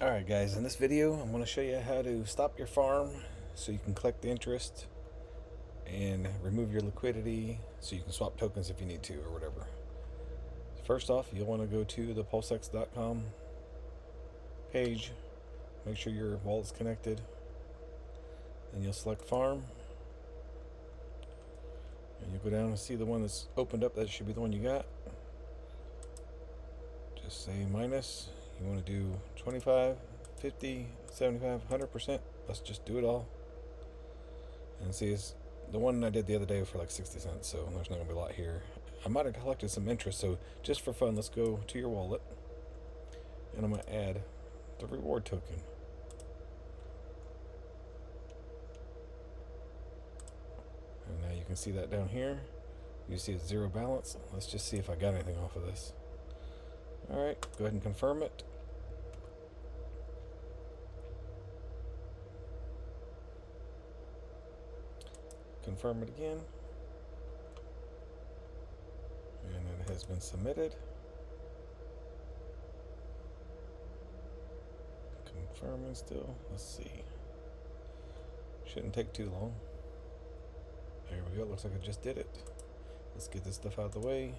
Alright guys, in this video I'm going to show you how to stop your farm so you can collect the interest and remove your liquidity so you can swap tokens if you need to or whatever. First off, you'll want to go to the PulseX.com page, make sure your wallet's connected, and you'll select farm, and you'll go down and see the one that's opened up. That should be the one you got. Just say minus. You want to do 25, 50, 75, 100%. Let's just do it all. And see, it's the one I did the other day for like 60 cents, so there's not going to be a lot here. I might have collected some interest, so just for fun, let's go to your wallet. And I'm going to add the reward token. And now you can see that down here. You see it's zero balance. Let's just see if I got anything off of this. Alright, go ahead and confirm it. Confirm it again. And it has been submitted. Confirming still. Let's see. Shouldn't take too long. There we go. Looks like I just did it. Let's get this stuff out of the way.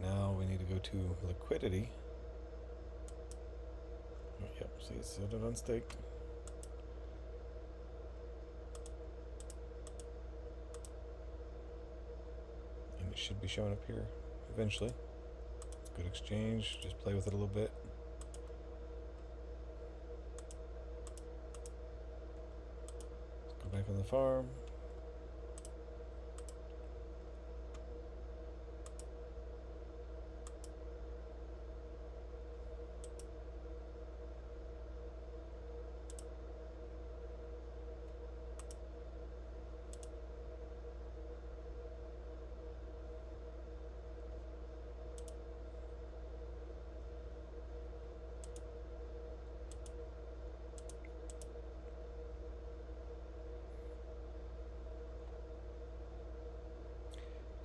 Now we need to go to liquidity. Yep, see, it's set it unstaked. And it should be showing up here eventually. It's a good exchange. Just play with it a little bit. Let's go back on the farm.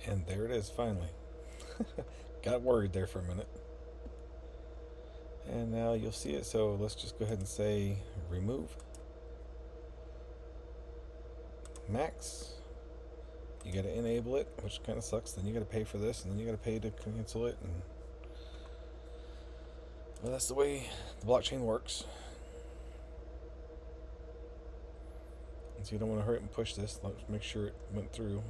And there it is, finally. Got worried there for a minute. And now you'll see it, so let's just go ahead and say remove. Max. You gotta enable it, which kind of sucks. Then you gotta pay for this, and then you gotta pay to cancel it. And well, that's the way the blockchain works. And so you don't want to hurry up and push this. Let's make sure it went through.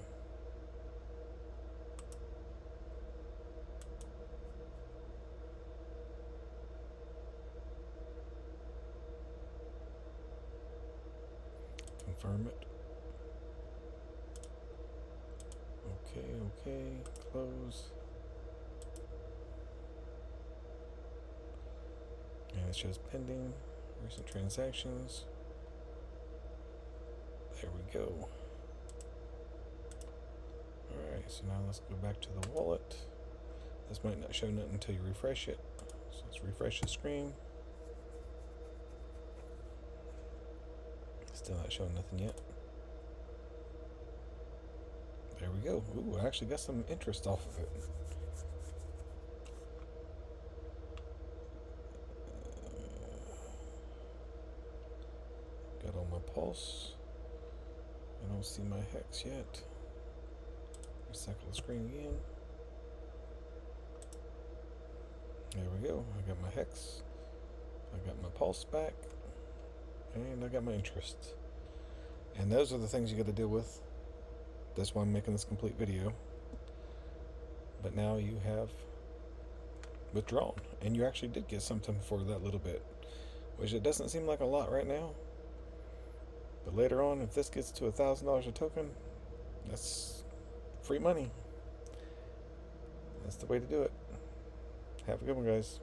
Confirm it. Okay, close. And it shows pending, recent transactions. There we go. Alright, so now let's go back to the wallet. This might not show nothing until you refresh it. So let's refresh the screen. Still not showing nothing yet. There we go. Ooh, I actually got some interest off of it. Got on my pulse. I don't see my hex yet. Recycle the screen again. There we go. I got my hex. I got my pulse back. And I got my interest. And those are the things you got to deal with. That's why I'm making this complete video. But now you have withdrawn. And you actually did get something for that little bit. Which it doesn't seem like a lot right now. But later on, if this gets to $1,000 a token, that's free money. That's the way to do it. Have a good one, guys.